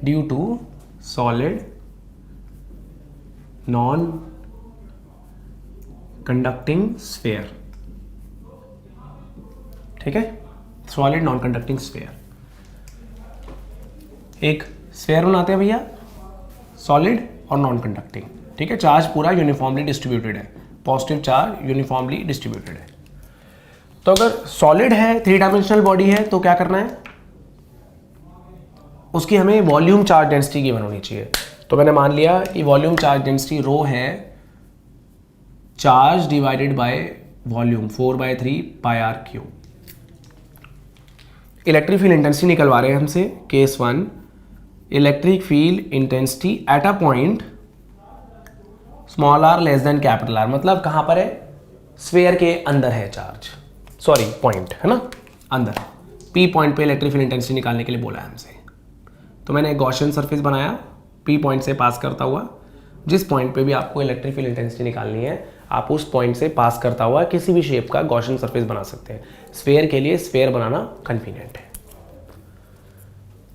Due to solid non conducting sphere. ठीक है, solid non conducting sphere. एक sphere बनाते हैं भैया, सॉलिड और नॉन कंडक्टिंग। ठीक है, चार्ज पूरा यूनिफॉर्मली डिस्ट्रीब्यूटेड है, पॉजिटिव चार्ज यूनिफॉर्मली डिस्ट्रीब्यूटेड है। तो अगर सॉलिड है, 3 डायमेंशनल बॉडी है, तो क्या करना है, उसकी हमें वॉल्यूम चार्ज डेंसिटी गिवन होनी चाहिए। तो मैंने मान लिया कि वॉल्यूम चार्ज डेंसिटी रो है charge divided by volume 4/3 pi r cube. Electric field intensity निकलवा रहे हैं हमसे, case 1, electric field intensity at a point small r less than capital r. मतलब कहां पर है, स्फेयर के अंदर है चार्ज, सॉरी पॉइंट है ना, अंदर। पी पॉइंट पे इलेक्ट्रिक फील्ड इंटेंसिटी निकालने के लिए बोला है हमसे। तो मैंने एक गॉसियन सरफेस बनाया पी पॉइंट से पास करता हुआ। जिस पॉइंट पे भी आपको इलेक्ट्रिक फील्ड इंटेंसिटी निकालनी है, आप उस पॉइंट से पास करता हुआ किसी भी शेप का गॉसियन सरफेस बना सकते हैं। स्फेयर के लिए स्फेयर बनाना कन्वीनियंट है।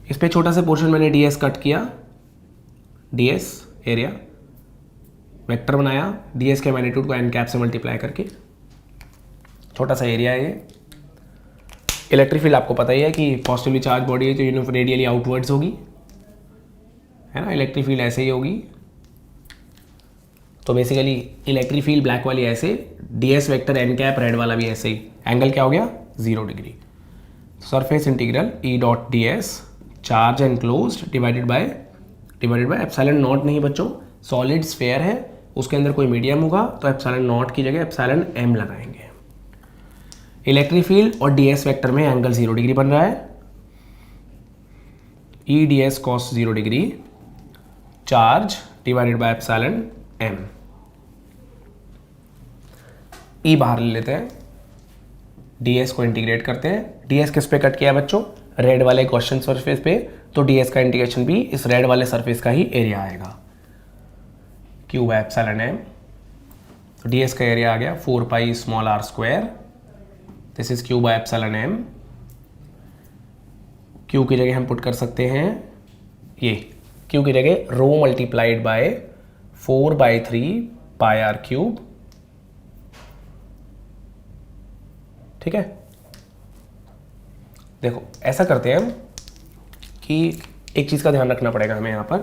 इस पे छोटा सा पोर्शन मैंने ds कट किया, ds एरिया वेक्टर बनाया, ds के मैग्नीट्यूड को n कैप से मल्टीप्लाई करके, छोटा सा एरिया है ये। इलेक्ट्रिक फील्ड आपको पता ही है कि पॉजिटिवली चार्ज बॉडी है जो यूनिफॉर्म रेडियली आउटवर्ड्स होगी, है ना, इलेक्ट्रिक फील्ड ऐसे ही होगी। तो बेसिकली इलेक्ट्रिक फील्ड ब्लैक वाली ऐसे, ds vector n cap red वाला भी ऐसे ही। एंगल क्या हो गया, 0 degree. Surface integral E dot ds charge enclosed divided by epsilon not. नहीं बच्चों, सॉलिड स्फेयर है, उसके अंदर कोई मीडियम होगा तो एप्सिलॉन नॉट की जगह एप्सिलॉन m लगाएंगे। इलेक्ट्रिक फील्ड और ds वेक्टर में एंगल 0 डिग्री बन रहा है, E ds cos 0 degree charge divided by epsilon m। E बाहर ले लेते हैं, ds को इंटीग्रेट करते हैं। ds किस पे कट किया है बच्चों, रेड वाले गॉसियन सरफेस पे, तो ds का इंटीग्रेशन भी इस रेड वाले सरफेस का ही एरिया आएगा, क्यू बाय एप्सिलॉन m। तो ds का एरिया आ गया 4 pi small r square, this is q by epsilon m। Q की जगह हम पुट कर सकते हैं ये, क्यू की जगह rho multiplied by 4/3 pi r cube. ठीक है, देखो ऐसा करते हैं हम कि एक चीज का ध्यान रखना पड़ेगा हमें यहां पर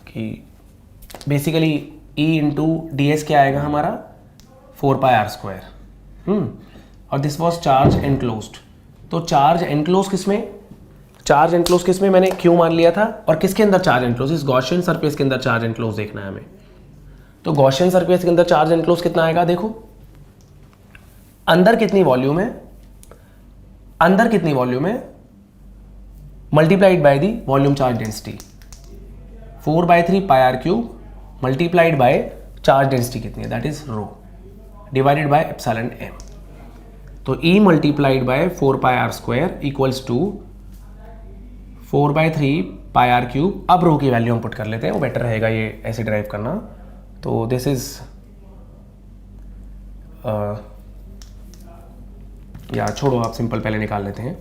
कि बेसिकली E इंटू ds क्या आएगा हमारा, 4 पाई आर स्क्वायर। और दिस वॉज चार्ज एनक्लोज्ड। तो चार्ज एनक्लोज किसमें, चार्ज एनक्लोज किसमें, मैंने क्यू मान लिया था। और किसके अंदर चार्ज एनक्लोज, इस गॉसियन सरफेस के अंदर चार्ज एनक्लोज देखना है हमें। तो गॉसियन सरफेस के अंदर चार्ज एनक्लोज कितना आएगा, देखो अंदर कितनी वॉल्यूम है, अंदर कितनी वॉल्यूम है, multiplied by the volume charge density 4/3 pi r cube multiplied by charge density कितनी है, that is rho divided by epsilon m। तो E multiplied by 4 pi r square equals to 4/3 pi r cube. अब rho की value हम put कर लेते हैं, वो बेटर रहेगा ये ऐसे ड्राइव करना। तो दिस इज या छोड़ो आप सिंपल पहले निकाल लेते हैं।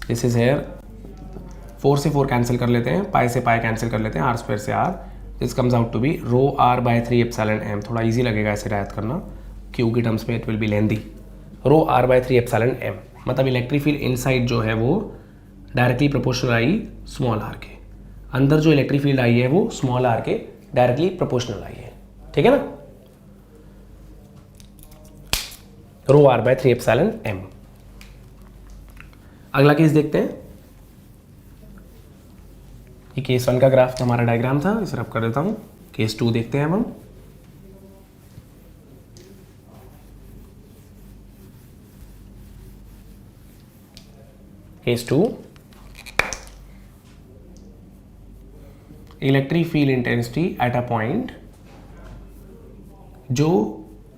दिस इज हेयर 4 से 4 कैंसिल कर लेते हैं, पाई से पाई कैंसिल कर लेते हैं, r स्क्वायर से r। This comes out to be rho r/3 epsilon m। थोड़ा इजी लगेगा ऐसे रायत करना, क्यू की टर्म्स में इट विल बी लेंदी। रो r/3 एप्सिलॉन m, मतलब इलेक्ट्रिक फील्ड इनसाइड जो है वो डायरेक्टली प्रोपोर्शनल आई स्मॉल r के, अंदर जो इलेक्ट्रिक फील्ड आई है वो स्मॉल r के डायरेक्टली प्रोपोर्शनल आई है। ठीक है ना, रो r/3 एप्सिलॉन m। अगला केस देखते हैं। ये केस 1 का ग्राफ हमारा डायग्राम था, इसे रब कर देता हूं। केस 2 देखते हैं अब हम। Case 2, electric field intensity at a point जो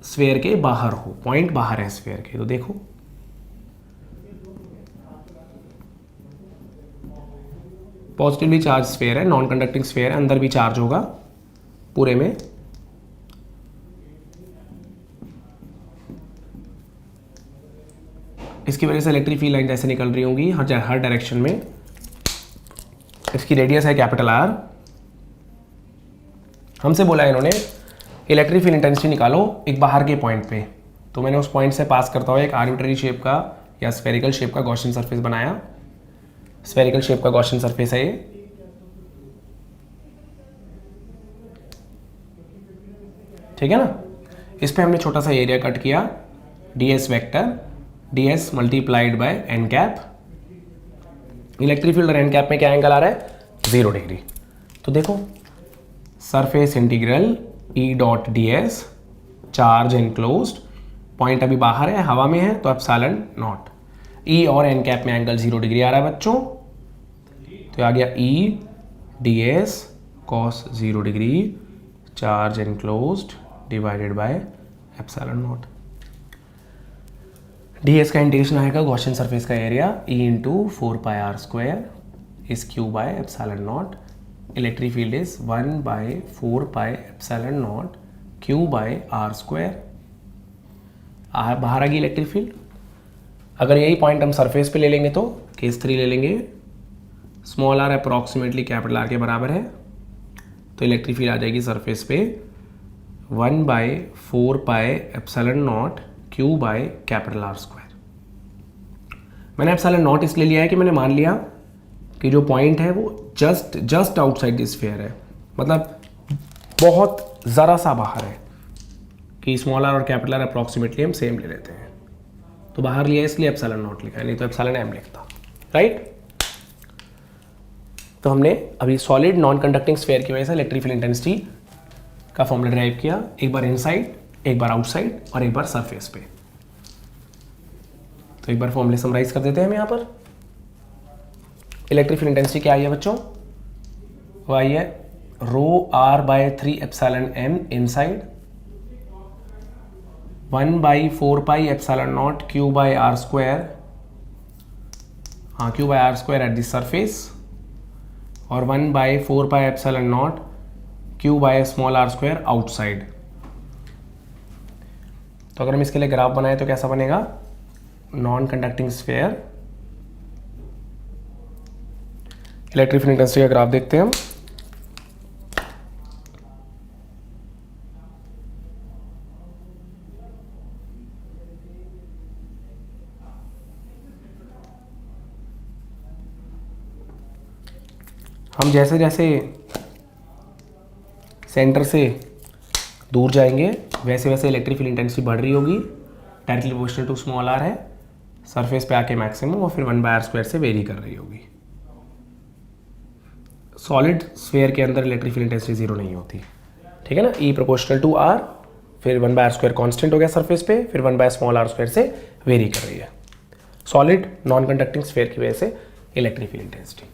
स्फेयर के बाहर हो, पॉइंट बाहर है स्फेयर के। तो देखो पॉजिटिवली चार्ज स्फेयर है, नॉन कंडक्टिंग स्फेयर है, अंदर भी चार्ज होगा पूरे में। इसकी वजह से इलेक्ट्रिक फील्ड लाइन जैसे निकल रही होंगी हर डायरेक्शन में, इसकी रेडियस है कैपिटल आर। हमसे बोला है इन्होंने इलेक्ट्रिक फील्ड इंटेंसिटी निकालो एक बाहर के पॉइंट पे, तो मैंने उस पॉइंट से पास करता हुआ एक आर्बिट्ररी शेप का या स्फेरिकल शेप का गॉसियन सरफेस बनाया। स्फेरिकल शेप का गॉसियन सरफेस है ये। ठीक है ना। इस पे हमने छोटा सा एरिया कट किया, ds vector, ds multiplied by n cap. Electric field और एन कैप में क्या एंगल आ रहा है? 0 डिग्री। तो देखो surface integral E dot ds, charge enclosed, point अभी बाहर है, हवा में है, तो एप्सिलॉन नॉट। E और एन कैप में एंगल 0 डिग्री आ रहा है बच्चों, तो आ गया E ds cos 0 degree charge enclosed divided by epsilon naught. ds का इंटीग्रेशन आएगा गॉसियन सरफेस का area E into 4πr² is q by epsilon naught. Electric field is 1/4πε naught q by r²। बाहर आ गई इलेक्ट्रिक फील्ड। अगर यही point हम surface पे ले लेंगे तो केस 3 ले लेंगे, small r approximately capital R के बराबर है, तो इलेक्ट्रिक फील्ड आ जाएगी सरफेस पे 1/4πε naught q by capital R²। मैंने एप्सिलॉन नॉट इसलिए लिया है कि मैंने मान लिया कि जो पॉइंट है वो जस्ट आउटसाइड दिस स्फीयर है, मतलब बहुत ज़रा सा बाहर है, कि स्मॉल r और कैपिटल R अप्रॉक्सीमेटली हम सेम ले लेते हैं, तो बाहर लिया इसलिए एप्सिलॉन नॉट लिखा है, नहीं तो एप्सिलॉन m लिखता, राइट। तो हमने अभी सॉलिड नॉन कंडक्टिंग स्फीयर की वजह से इलेक्ट्रिक फील्ड इंटेंसिटी का फॉर्मूला ड्राइव किया, एक बार इनसाइड, एक बार आउटसाइड और एक बार सरफेस पे। तो एक बार फॉर्मूले समराइज कर देते हैं हम यहाँ पर। इलेक्ट्रिक फील्ड इंटेंसिटी क्या आई है बच्चों? वो आई है ρr/3ε inside 1/4πε0 Q by r², हाँ Q by r² at the surface, और 1/4πε0 Q by small r² outside. तो अगर हम इसके लिए ग्राफ बनाए तो कैसा बनेगा? Non conducting sphere, electric field intensity का ग्राफ देखते हैं हम जैसे जैसे सेंटर से दूर जाएंगे वैसे वैसे इलेक्ट्रिक फील्ड इंटेंसिटी बढ़ रही होगी, directly proportional to small r है, सरफेस पे आके मैक्सिमम और फिर 1/r² से वेरी कर रही होगी। सॉलिड स्फीयर के अंदर इलेक्ट्रिक फील्ड इंटेंसिटी 0 नहीं होती, ठीक है ना। E प्रोपोर्शनल टू r, फिर 1/r² कांस्टेंट हो गया सरफेस पे, फिर 1/r² से वेरी कर रही है। सॉलिड नॉन कंडक्टिंग स्फीयर की वजह से इलेक्ट्रिक फील्ड इंटेंसिटी।